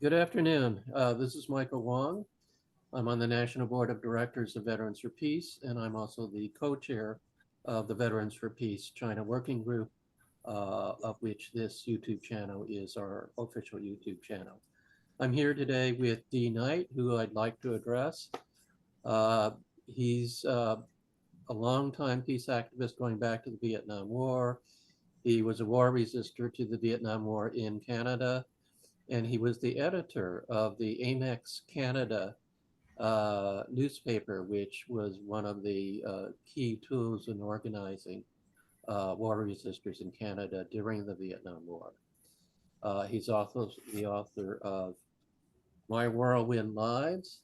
Good afternoon. This is Michael Wong. I'm on the National Board of Directors of Veterans for Peace, and I'm also the co-chair of the Veterans for Peace China Working Group, of which this YouTube channel is our official YouTube channel. I'm here today with Dee Knight, who I'd like to address. He's a longtime peace activist going back to the Vietnam War. He was a war resistor to the Vietnam War in Canada, and he was the editor of the Amex Canada newspaper, which was one of the key tools in organizing war resistors in Canada during the Vietnam War. He's also the author of My Whirlwind Lives,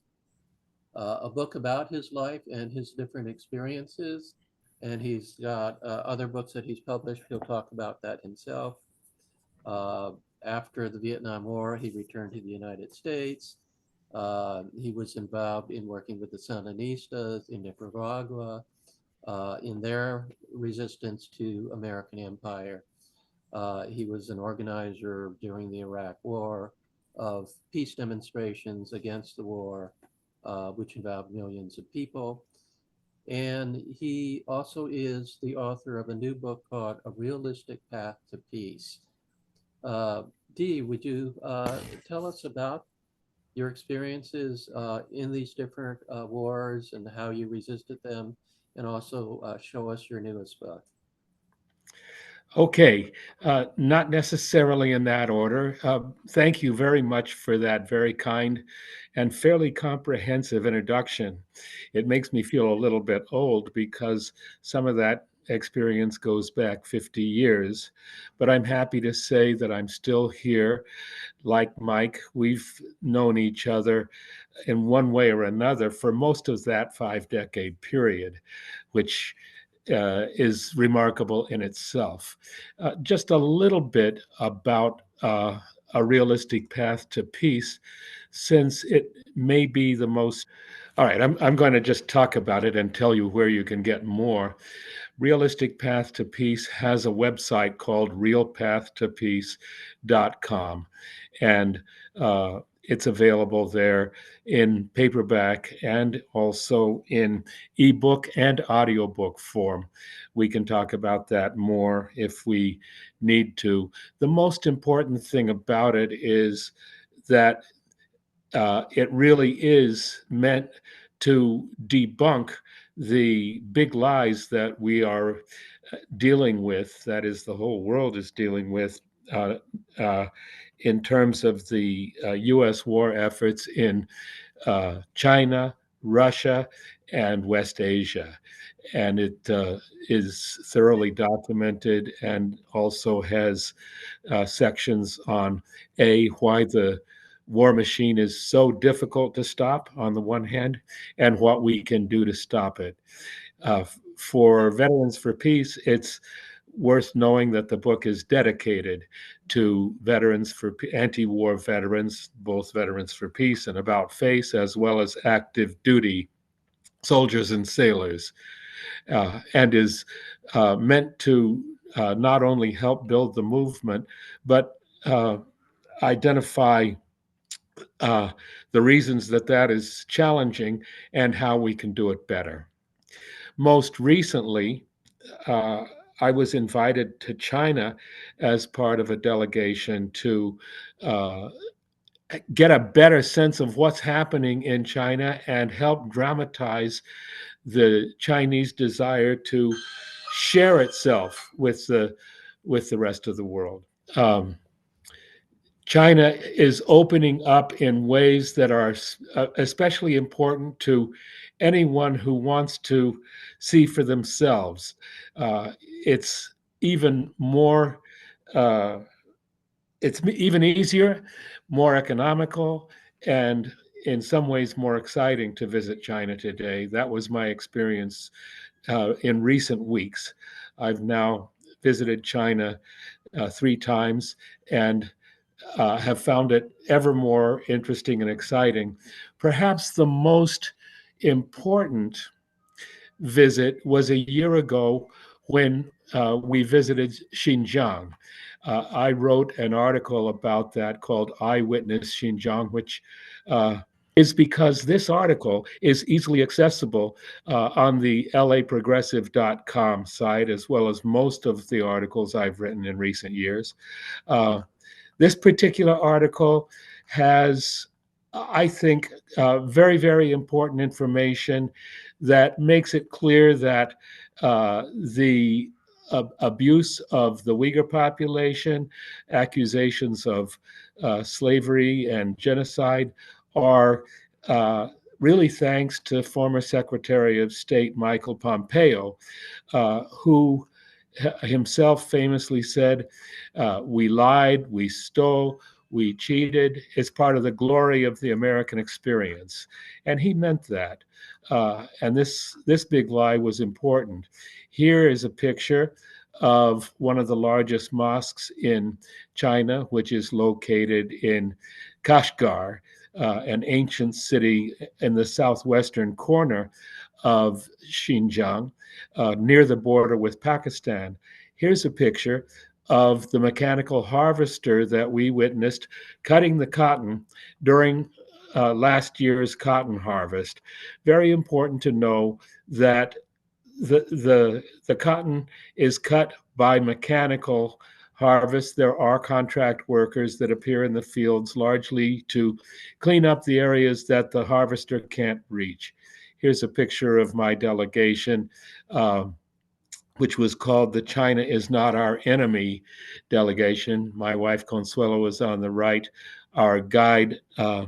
a book about his life and his different experiences. And he's got other books that he's published. He'll talk about that himself. After the Vietnam War, he returned to the United States. He was involved in working with the Sandinistas in Nicaragua in their resistance to American empire. He was an organizer during the Iraq War of peace demonstrations against the war, which involved millions of people. And he also is the author of a new book called A Realistic Path to Peace. Dee, would you tell us about your experiences in these different wars and how you resisted them, and also show us your newest book? Okay, not necessarily in that order. Thank you very much for that very kind and fairly comprehensive introduction. It makes me feel a little bit old because some of that experience goes back 50 years, but I'm happy to say that I'm still here. Like Mike, we've known each other in one way or another for most of that 5-decade period, which is remarkable in itself. Just a little bit about a realistic path to peace, since it may be the most. All right, I'm going to just talk about it and tell you where you can get more. Realistic Path to Peace has a website called realpathtopeace.com, and it's available there in paperback and also in ebook and audiobook form. We can talk about that more if we need to. The most important thing about it is that it really is meant to debunk the big lies that we are dealing with, that is, the whole world is dealing with, uh, uh, in terms of the U.S. war efforts in China, Russia, and West Asia. And it is thoroughly documented and also has sections on why the war machine is so difficult to stop on the one hand, and what we can do to stop it. For Veterans for Peace, it's worth knowing that the book is dedicated to veterans for anti-war veterans, both Veterans for Peace and About Face, as well as active duty soldiers and sailors, and is meant to not only help build the movement, but identify the reasons that that is challenging and how we can do it better. Most recently, uh, I was invited to China as part of a delegation to uh, get a better sense of what's happening in China and help dramatize the Chinese desire to share itself with the rest of the world. Um, China is opening up in ways that are especially important to anyone who wants to see for themselves. It's even more, uh, it's even easier, more economical, and in some ways more exciting to visit China today. That was my experience in recent weeks. I've now visited China 3 times and have found it ever more interesting and exciting. Perhaps the most important visit was a year ago when we visited Xinjiang. I wrote an article about that called Eyewitness Xinjiang, which is because this article is easily accessible on the laprogressive.com site, as well as most of the articles I've written in recent years. Uh, this particular article has, I think, very, very important information that makes it clear that the abuse of the Uyghur population, accusations of slavery and genocide are really thanks to former Secretary of State Michael Pompeo, who himself famously said, "We lied, we stole, we cheated. It's part of the glory of the American experience," and he meant that. And this big lie was important. Here is a picture of one of the largest mosques in China, which is located in Kashgar, an ancient city in the southwestern corner of Xinjiang, near the border with Pakistan. Here's a picture of the mechanical harvester that we witnessed cutting the cotton during last year's cotton harvest. Very important to know that the cotton is cut by mechanical harvest. There are contract workers that appear in the fields largely to clean up the areas that the harvester can't reach. Here's a picture of my delegation, which was called the China is Not Our Enemy delegation. My wife Consuelo was on the right. Our guide, Li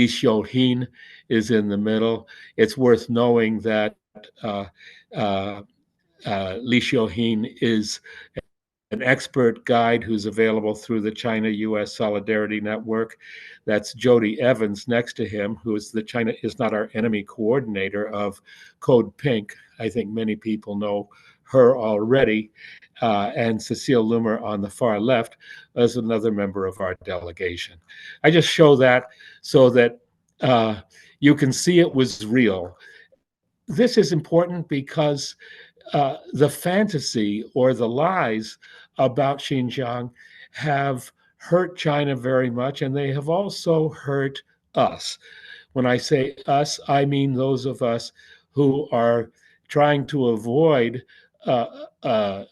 Xiuhin, is in the middle. It's worth knowing that uh, Li Xiuhin is an expert guide who's available through the China US Solidarity Network. That's Jody Evans next to him, who is the China is Not Our Enemy coordinator of Code Pink. I think many people know her already. And Cecile Loomer on the far left as another member of our delegation. I just show that so that you can see it was real. This is important because the fantasy or the lies about Xinjiang have hurt China very much, and they have also hurt us. When I say us, I mean those of us who are trying to avoid a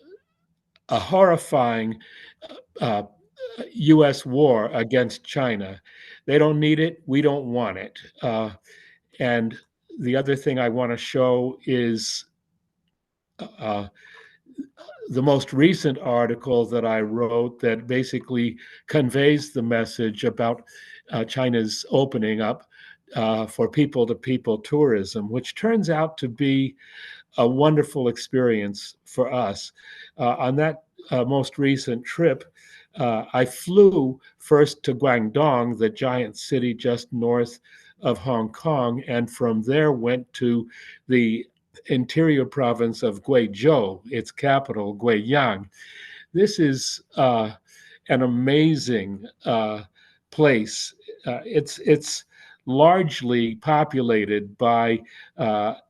horrifying uh, U.S. war against China. They don't need it. We don't want it. And the other thing I want to show is uh, the most recent article that I wrote that basically conveys the message about China's opening up for people to people tourism, which turns out to be a wonderful experience for us. On that most recent trip, I flew first to Guangdong, the giant city just north of Hong Kong, and from there went to the interior province of Guizhou, its capital, Guiyang. This is an amazing place. It's largely populated by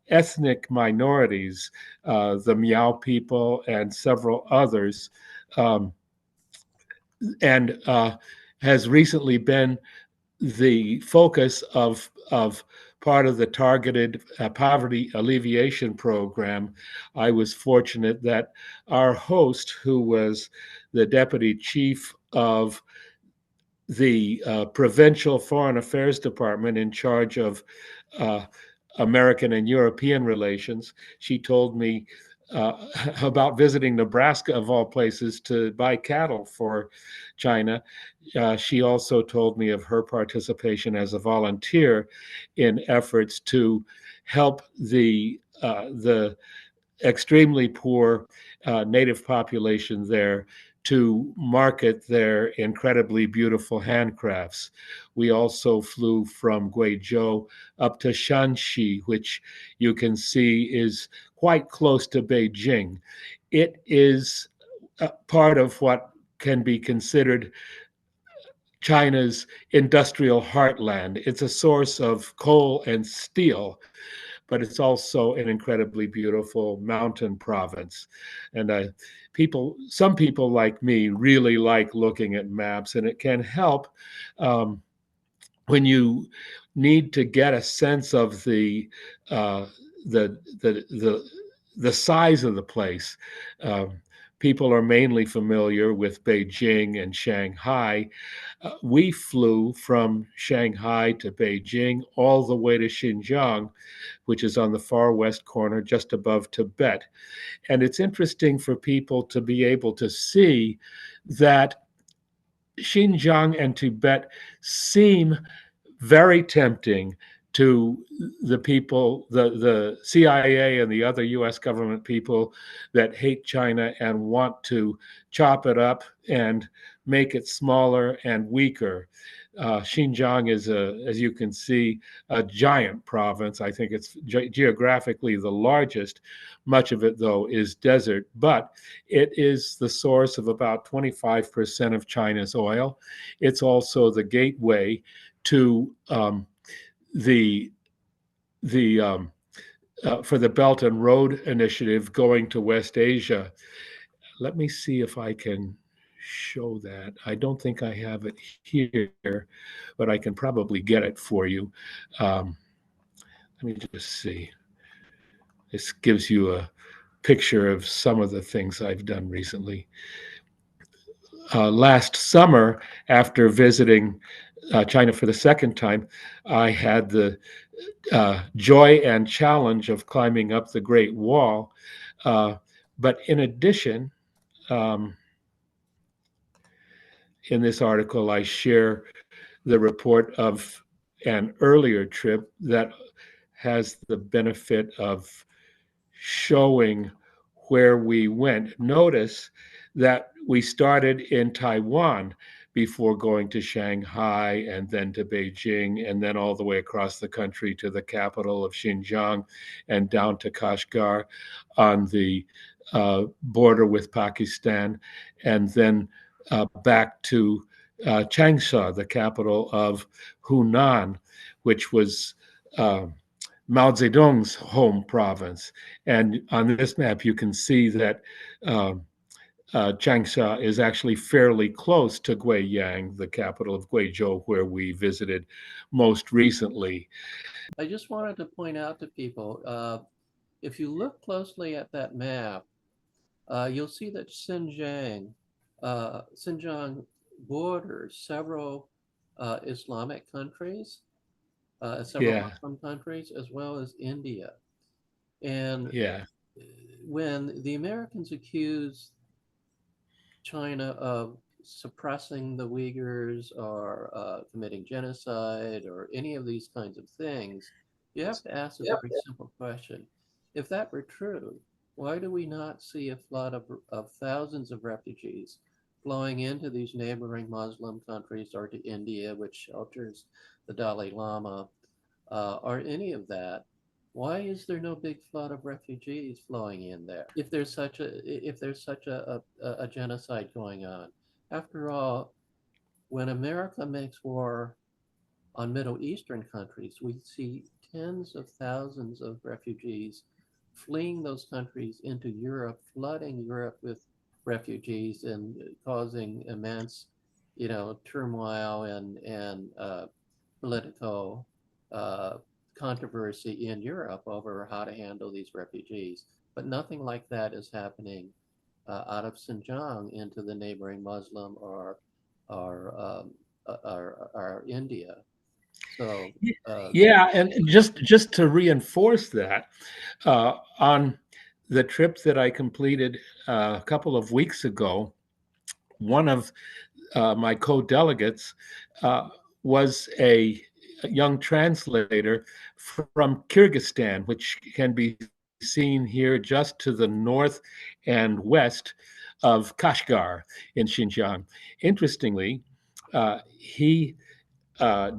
ethnic minorities, the Miao people and several others, um, and has recently been the focus of part of the targeted poverty alleviation program. I was fortunate that our host, who was the deputy chief of the provincial foreign affairs department in charge of uh, American and European relations, she told me about visiting Nebraska, of all places, to buy cattle for China. She also told me of her participation as a volunteer in efforts to help the extremely poor native population there to market their incredibly beautiful handcrafts. We also flew from Guizhou up to Shanxi, which you can see is quite close to Beijing. It is part of what can be considered China's industrial heartland. It's a source of coal and steel. but it's also an incredibly beautiful mountain province. And some people like me really like looking at maps, and it can help um, when you need to get a sense of uh, the the size of the place. Um, People are mainly familiar with Beijing and Shanghai. We flew from Shanghai to Beijing all the way to Xinjiang, which is on the far west corner, just above Tibet. And it's interesting for people to be able to see that Xinjiang and Tibet seem very tempting to the people, the CIA and the other US government people that hate China and want to chop it up and make it smaller and weaker. Xinjiang is, as you can see, a giant province. I think it's geographically the largest. Much of it, though, is desert, but it is the source of about 25% of China's oil. It's also the gateway to the the for the Belt and Road Initiative going to West Asia. Let me see if I can show that. I don't think I have it here, but I can probably get it for you. Um, Let me just see. This gives you a picture of some of the things I've done recently. Last summer, after visiting China for the second time, I had the joy and challenge of climbing up the Great Wall. Uh, but in addition, um, in this article, I share the report of an earlier trip that has the benefit of showing where we went. Notice that we started in Taiwan before going to Shanghai and then to Beijing and then all the way across the country to the capital of Xinjiang and down to Kashgar on the border with Pakistan, and then back to Changsha, the capital of Hunan, which was Mao Zedong's home province. And on this map, you can see that Changsha is actually fairly close to Guiyang, the capital of Guizhou, where we visited most recently. I just wanted to point out to people, if you look closely at that map, you'll see that Xinjiang borders several Islamic countries, several Yeah, Muslim countries, as well as India. And yeah, when the Americans accuse China of suppressing the Uyghurs or committing genocide or any of these kinds of things, you have to ask a very simple question. If that were true, why do we not see a flood of thousands of refugees flowing into these neighboring Muslim countries or to India, which shelters the Dalai Lama, or any of that? Why is there no big flood of refugees flowing in there? If there's such a genocide going on, after all, when America makes war on Middle Eastern countries, we see tens of thousands of refugees fleeing those countries into Europe, flooding Europe with refugees and causing immense, turmoil and political uh, controversy in Europe over how to handle these refugees. But nothing like that is happening out of Xinjiang into the neighboring Muslim or India. So yeah. And just to reinforce that, on the trip that I completed a couple of weeks ago, one of my co-delegates was a young translator from Kyrgyzstan, which can be seen here just to the north and west of Kashgar in Xinjiang. Interestingly, he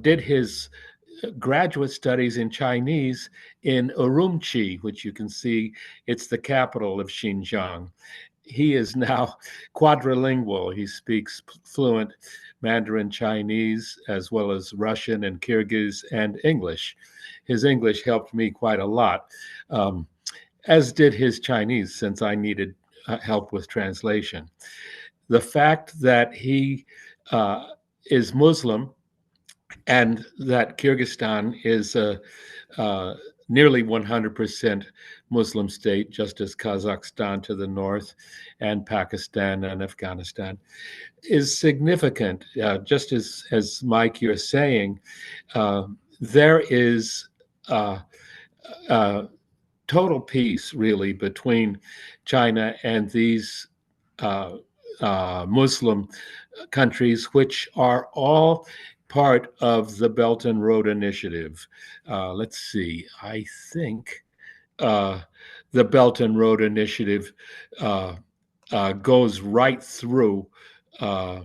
did his graduate studies in Chinese in Urumqi, which you can see, it's the capital of Xinjiang. he is now quadrilingual. He speaks fluent Mandarin Chinese as well as Russian and Kyrgyz and English. His English helped me quite a lot, um, as did his Chinese, since I needed help with translation. The fact that he uh, is Muslim and that Kyrgyzstan is a nearly 100% Muslim state, just as Kazakhstan to the north and Pakistan and Afghanistan, is significant. Just as Mike, you're saying, uh, there is uh, uh, total peace, really, between China and these uh, Muslim countries, which are all part of the Belt and Road Initiative. Let's see, I think uh, the Belt and Road Initiative uh, goes right through uh,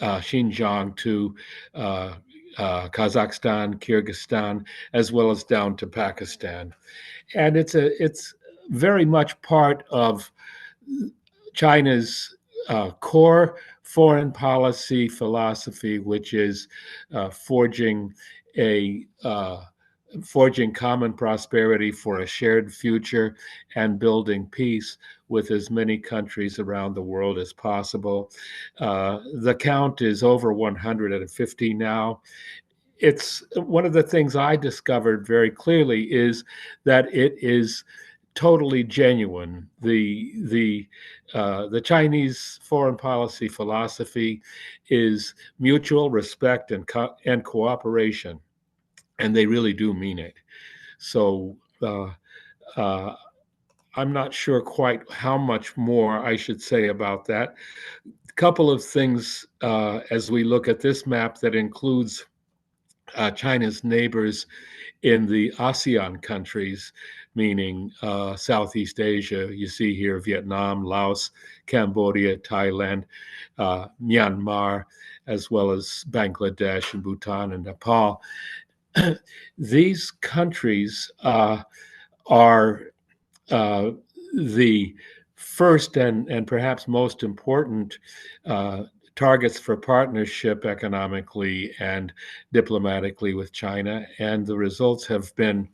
Xinjiang to uh, Kazakhstan, Kyrgyzstan, as well as down to Pakistan. And it's very much part of China's core foreign policy philosophy, which is uh, forging a forging common prosperity for a shared future and building peace with as many countries around the world as possible. The count is over 150 now. It's one of the things I discovered very clearly is that it is totally genuine. The Chinese foreign policy philosophy is mutual respect and cooperation, and they really do mean it. So uh, I'm not sure quite how much more I should say about that. A couple of things as we look at this map that includes China's neighbors in the ASEAN countries, meaning Southeast Asia. You see here Vietnam, Laos, Cambodia, Thailand, Myanmar, as well as Bangladesh and Bhutan and Nepal. These countries are uh, the first and perhaps most important uh, targets for partnership economically and diplomatically with China, and the results have been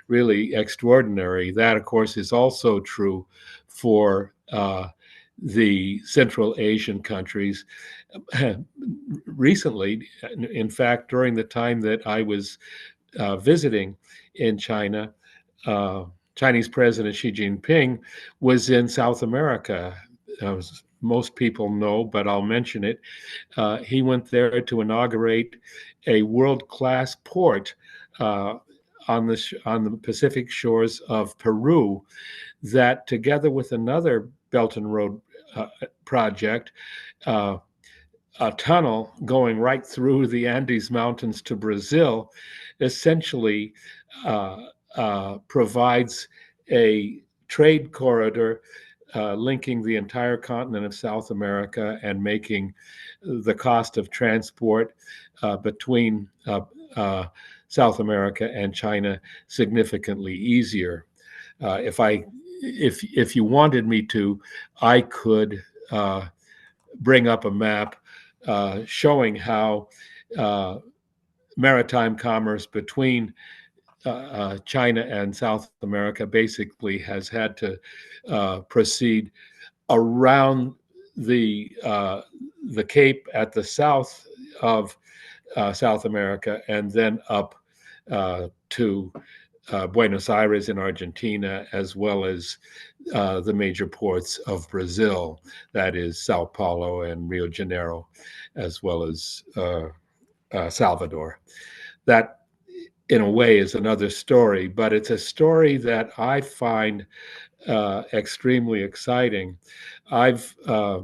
really extraordinary. That, of course, is also true for the Central Asian countries. Recently, in fact, during the time that I was visiting in China, uh, Chinese President Xi Jinping was in South America. Most people know, but I'll mention it. He went there to inaugurate a world-class port uh, on the Pacific shores of Peru. That, together with another Belt and Road project, uh, a tunnel going right through the Andes Mountains to Brazil, essentially provides a trade corridor linking the entire continent of South America and making the cost of transport between South America and China significantly easier. If you wanted me to, I could bring up a map showing how uh, maritime commerce between China and South America basically has had to proceed around the Cape at the south of South America and then up to Buenos Aires in Argentina, as well as the major ports of Brazil, that is Sao Paulo and Rio de Janeiro, as well as Salvador. That, in a way, is another story, but it's a story that I find extremely exciting. I've uh,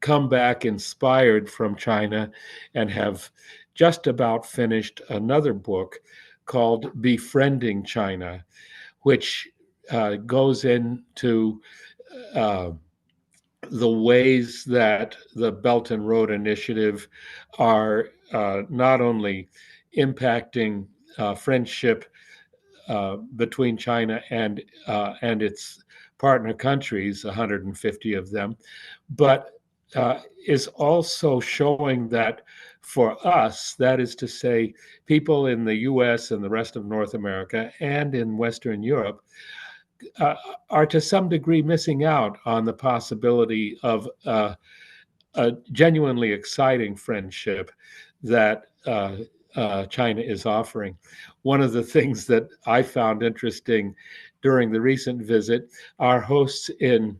come back inspired from China and have just about finished another book called Befriending China, which goes into uh, the ways that the Belt and Road Initiative are not only impacting friendship between China and its partner countries, 150 of them, but is also showing that for us, that is to say, people in the US and the rest of North America and in Western Europe, uh, are to some degree missing out on the possibility of a genuinely exciting friendship that China is offering. One of the things that I found interesting during the recent visit, our hosts in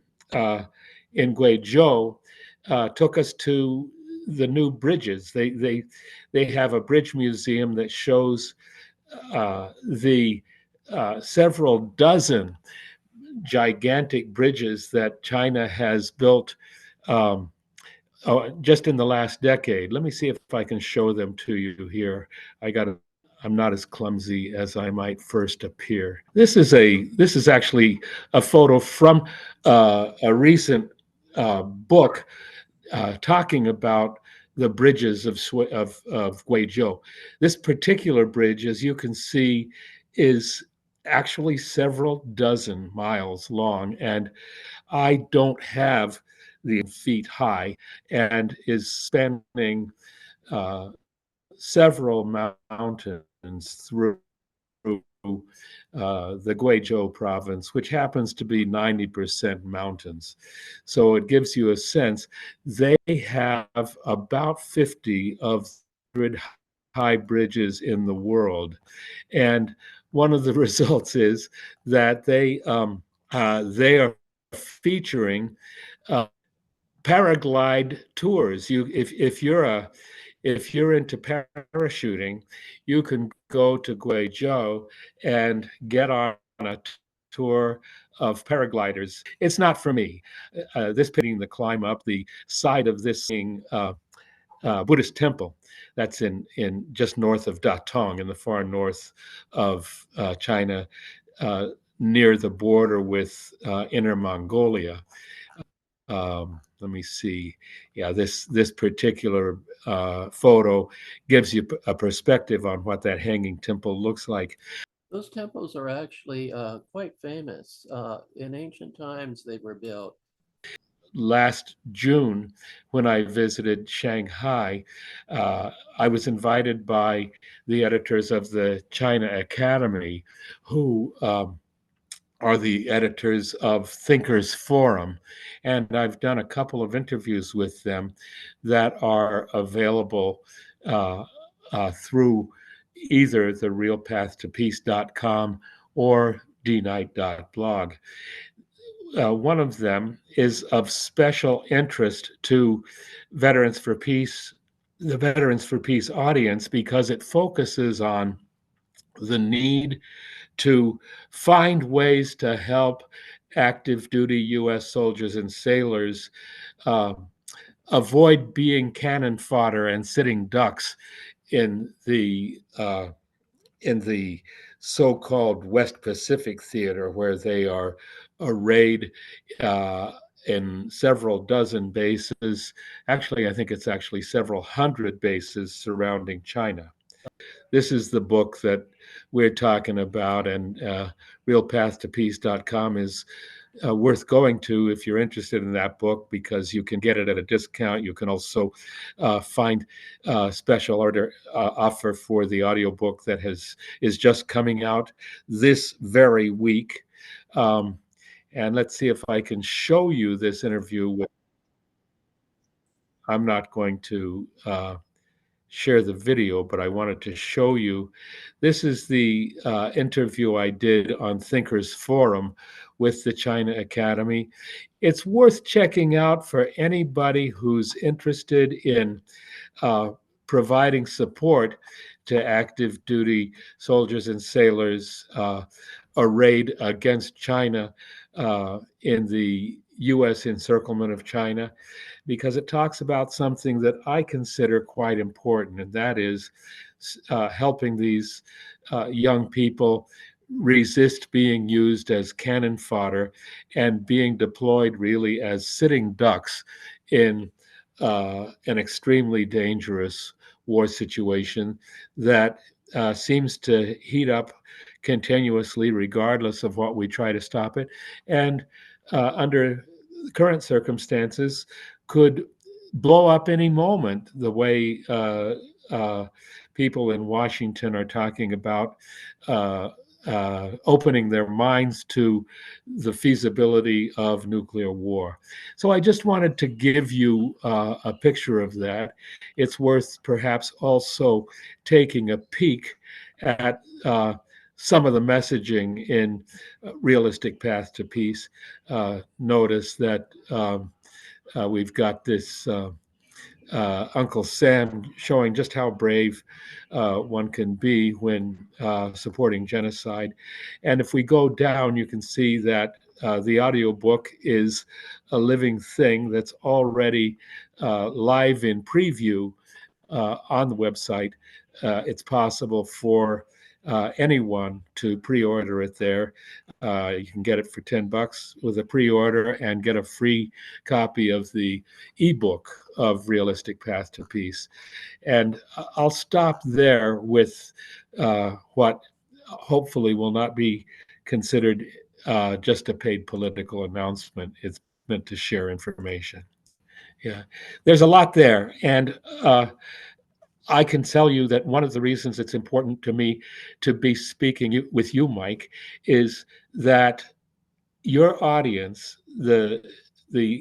Guizhou took us to the new bridges. They have a bridge museum that shows the several dozen gigantic bridges that China has built just in the last decade. Let me see if I can show them to you here. I'm not as clumsy as I might first appear. This is actually a photo from a recent book talking about the bridges of Guizhou. This particular bridge, as you can see, is actually several dozen miles long, and I don't have the feet high, and is spanning several mountains through the Guizhou province, which happens to be 90% mountains. So it gives you a sense. They have about 50 of the high bridges in the world. And one of the results is that they are featuring uh, paraglide tours. If you're into parachuting, you can go to Guizhou and get on a tour of paragliders. It's not for me. This pitting the climb up the side of this Buddhist temple that's in just north of Datong in the far north of China, near the border with Inner Mongolia. Let me see. Yeah, this particular photo gives you a perspective on what that hanging temple looks like. Those temples are actually quite famous. In ancient times, they were built. Last June, when I visited Shanghai, I was invited by the editors of the China Academy, who are the editors of Thinkers Forum. And I've done a couple of interviews with them that are available through either the realpathtopeace.com or DeeKnight.blog. One of them is of special interest to Veterans for Peace, the Veterans for Peace audience, because it focuses on the need to find ways to help active duty U.S. soldiers and sailors uh, avoid being cannon fodder and sitting ducks in the so-called West Pacific Theater, where they are arrayed uh, in several dozen bases. Actually, I think it's actually several hundred bases surrounding China. This is the book that we're talking about, and realpathtopeace.com is worth going to if you're interested in that book, because you can get it at a discount. You can also find special order offer for the audiobook that is just coming out this very week. And let's see if I can show you this interview with. I'm not going to share the video, but I wanted to show you. This is the interview I did on Thinkers Forum with the China Academy. It's worth checking out for anybody who's interested in uh, providing support to active duty soldiers and sailors arrayed against China in the U.S. encirclement of China, because it talks about something that I consider quite important, and that is helping these young people resist being used as cannon fodder and being deployed really as sitting ducks in an extremely dangerous war situation that seems to heat up continuously, regardless of what we try to stop it. And under current circumstances, could blow up any moment, the way people in Washington are talking about uh, opening their minds to the feasibility of nuclear war. So I just wanted to give you a picture of that. It's worth perhaps also taking a peek at some of the messaging in Realistic Path to Peace. Notice that we've got this Uncle Sam showing just how brave one can be when supporting genocide. And if we go down, you can see that the audiobook is a living thing that's already live in preview on the website. It's possible for anyone to pre-order it there. You can get it for $10 with a pre-order and get a free copy of the ebook of Realistic Path to Peace. And I'll stop there with what hopefully will not be considered just a paid political announcement. It's meant to share information. Yeah, there's a lot there. And I can tell you that one of the reasons it's important to me to be speaking with you, Mike, is that your audience, the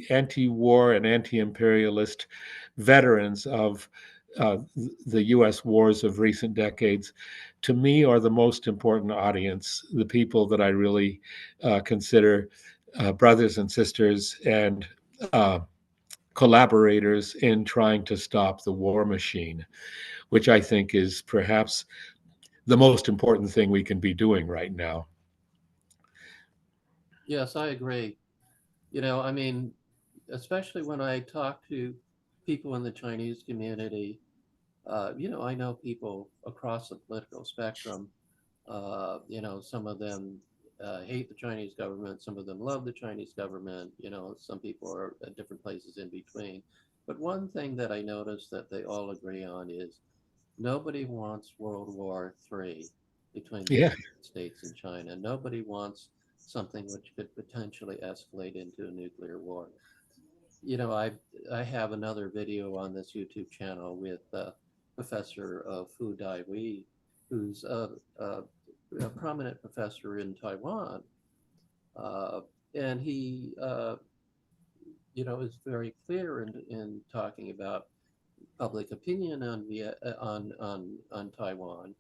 anti-war and anti-imperialist veterans of the U.S. wars of recent decades, to me are the most important audience. The people that I really consider brothers and sisters and collaborators in trying to stop the war machine, which I think is perhaps the most important thing we can be doing right now. Yes, I agree. I mean, especially when I talk to people in the Chinese community, I know people across the political spectrum. Some of them hate the Chinese government, some of them love the Chinese government. Some people are at different places in between. But one thing that I noticed that they all agree on is nobody wants World War III between the Yeah, United States and China. Nobody wants something which could potentially escalate into a nuclear war. I have another video on this YouTube channel with Professor Fu Daiwei, who's a prominent professor in Taiwan, uh, and he is very clear in talking about public opinion on Taiwan,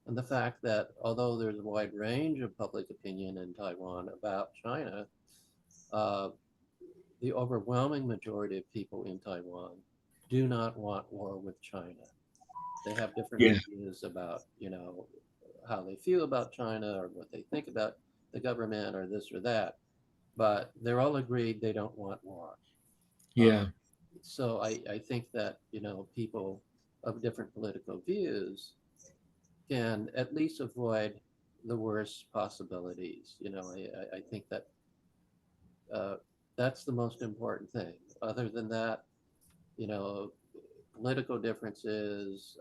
and the fact that although there's a wide range of public opinion in Taiwan about China, uh, the overwhelming majority of people in Taiwan do not want war with China. They have different yeah, ideas about, how they feel about China or what they think about the government or this or that, but they're all agreed they don't want war. Uh, yeah, so I think that, people of different political views can at least avoid the worst possibilities. I think that uh, that's the most important thing. Other than that, you know, political differences,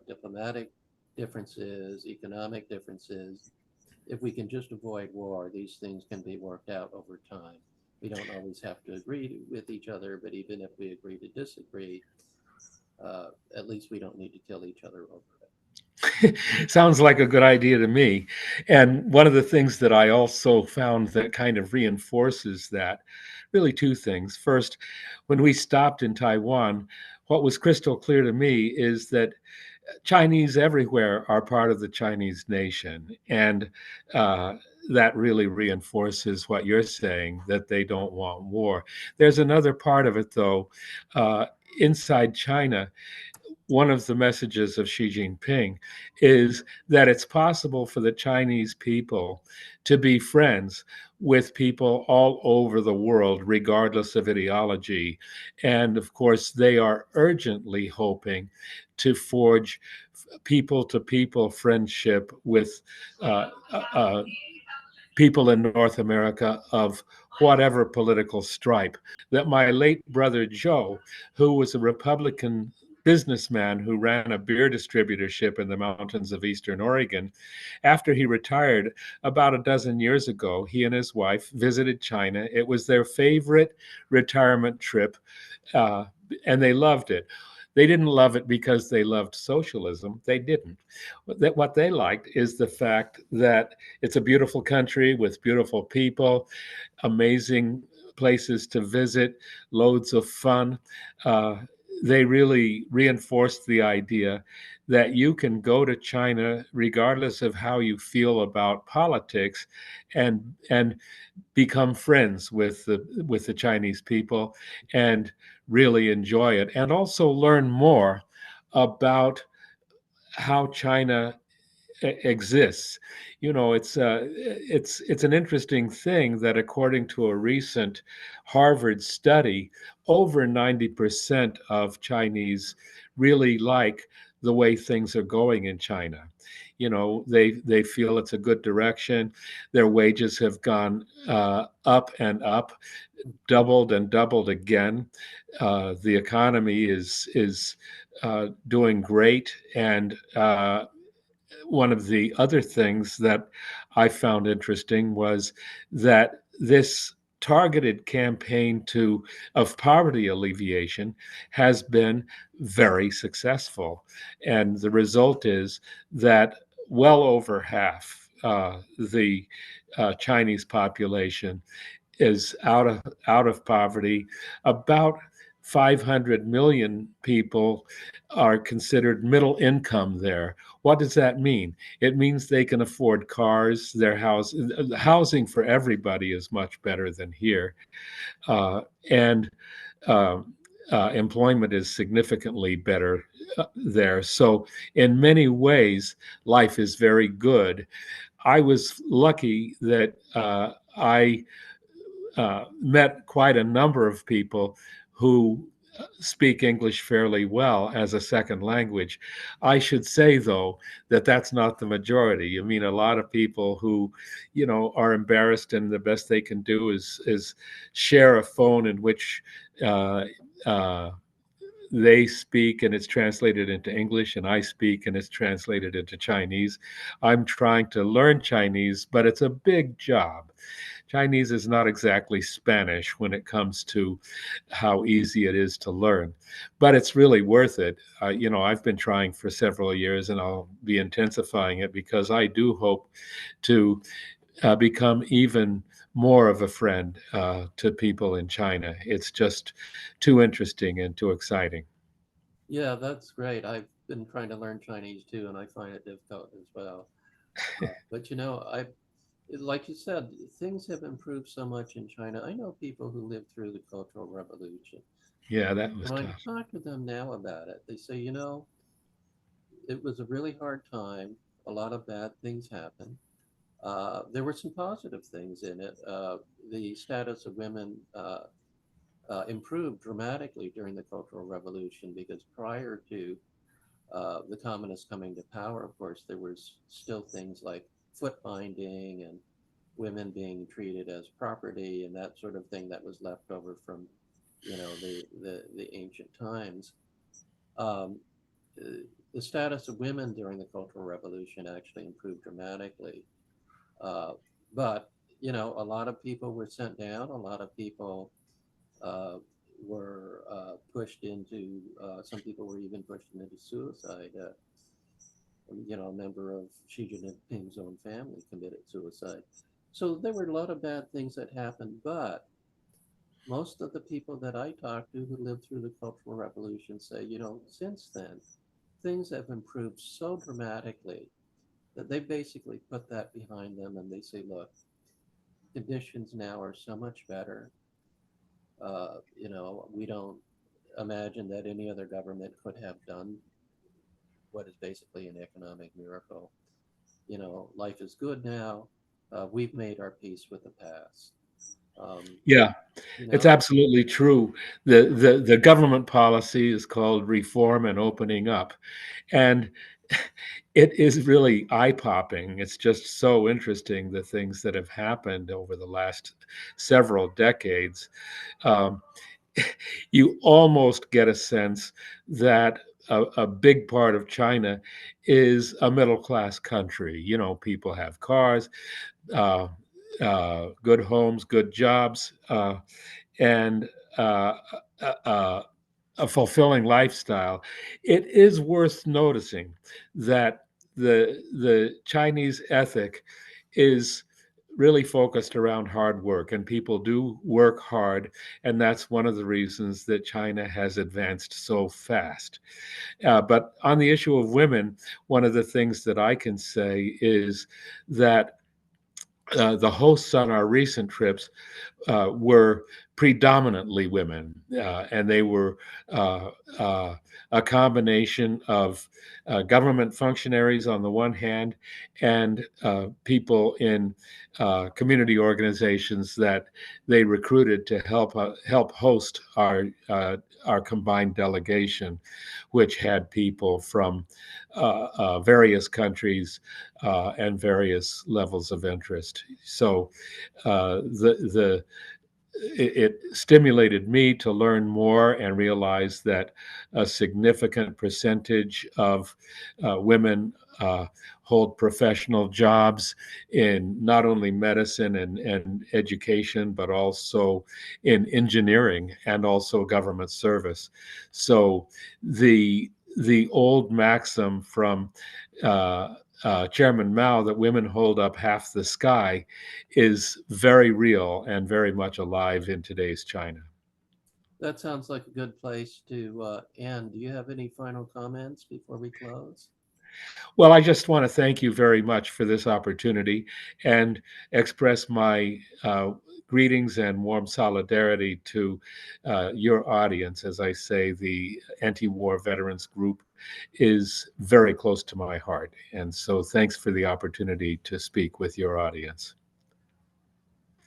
diplomatic differences, economic differences. If we can just avoid war, these things can be worked out over time. We don't always have to agree with each other, but even if we agree to disagree, at least we don't need to kill each other over it. sounds like a good idea to me. And one of the things that I also found that kind of reinforces that, really two things. First, when we stopped in Taiwan, what was crystal clear to me is that Chinese everywhere are part of the Chinese nation. And that really reinforces what you're saying, that they don't want war. There's another part of it, though. Uh, Inside China, one of the messages of Xi Jinping is that it's possible for the Chinese people to be friends with people all over the world, regardless of ideology. And of course, they are urgently hoping to forge people to people friendship with uh, uh, people in North America of whatever political stripe. That my late brother Joe, who was a Republican businessman who ran a beer distributorship in the mountains of eastern Oregon. After he retired about a dozen years ago, he and his wife visited China. It was their favorite retirement trip, uh, and they loved it. They didn't love it because they loved socialism. They didn't. What they liked is the fact that it's a beautiful country with beautiful people, amazing places to visit, loads of fun. Uh, they really reinforced the idea that you can go to China regardless of how you feel about politics, and become friends with the Chinese people and really enjoy it, and also learn more about how China exists. You know, it's an interesting thing that according to a recent Harvard study, over 90% of Chinese really like the way things are going in China. You know, they feel it's a good direction. Their wages have gone up and up, doubled and doubled again. The economy is doing great, and one of the other things that I found interesting was that this targeted campaign to of poverty alleviation has been very successful, and the result is that well over half the Chinese population is out of poverty. About 500 million people are considered middle income there. What does that mean? It means they can afford cars. Their housing for everybody is much better than here, and uh, employment is significantly better there. So, in many ways, life is very good. I was lucky that I met quite a number of people who speak English fairly well as a second language. I should say, though, that that's not the majority. I mean, a lot of people who, are embarrassed, and the best they can do is share a phone in which uh, uh, they speak and it's translated into English, and I speak and it's translated into Chinese. I'm trying to learn Chinese, but it's a big job. Chinese is not exactly Spanish when it comes to how easy it is to learn, but it's really worth it. I've been trying for several years, and I'll be intensifying it because I do hope to become even more of a friend to people in China. It's just too interesting and too exciting. Yeah, that's great. I've been trying to learn Chinese too, and I find it difficult as well. But like you said, things have improved so much in China. I know people who lived through the Cultural Revolution. Yeah, that was When I tough. talk to them now about it, they say, it was a really hard time. A lot of bad things happened. There were some positive things in it. The status of women improved dramatically during the Cultural Revolution because prior to the communists coming to power, of course, there was still things like foot binding and women being treated as property and that sort of thing that was left over from, the ancient times. Um, uh, the status of women during the Cultural Revolution actually improved dramatically. Uh, but, a lot of people were sent down. A lot of people uh, were pushed into, some people were even pushed into suicide. A member of Xi Jinping's own family committed suicide. So there were a lot of bad things that happened, but most of the people that I talk to who lived through the Cultural Revolution say, since then, things have improved so dramatically that they basically put that behind them and they say, look, conditions now are so much better. We don't imagine that any other government could have done what is basically an economic miracle. Life is good now. We've made our peace with the past. Um, Yeah, you it's know, absolutely true. The government policy is called reform and opening up, and it is really eye-popping. It's just so interesting, the things that have happened over the last several decades. Um, you almost get a sense that a big part of China is a middle class country. You know, people have cars, uh, good homes, good jobs, and uh, uh, a fulfilling lifestyle. It is worth noticing that the Chinese ethic is really focused around hard work, and people do work hard, and that's one of the reasons that China has advanced so fast. But on the issue of women, one of the things that I can say is that the hosts on our recent trips were predominantly women, and they were uh, uh, a combination of government functionaries on the one hand and people in community organizations that they recruited to help host our combined delegation, which had people from various countries and various levels of interest. So the it stimulated me to learn more and realize that a significant percentage of women hold professional jobs in not only medicine and education, but also in engineering and also government service. So the old maxim from uh, Chairman Mao that women hold up half the sky is very real and very much alive in today's China. That sounds like a good place to end. Do you have any final comments before we close? Well, I just want to thank you very much for this opportunity and express my greetings and warm solidarity to your audience. As I say, the anti war veterans group is very close to my heart. And so thanks for the opportunity to speak with your audience.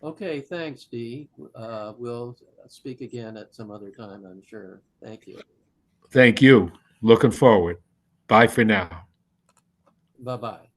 Okay, thanks, Dee. We'll speak again at some other time, I'm sure. Thank you. Thank you. Looking forward. Bye for now. Bye bye.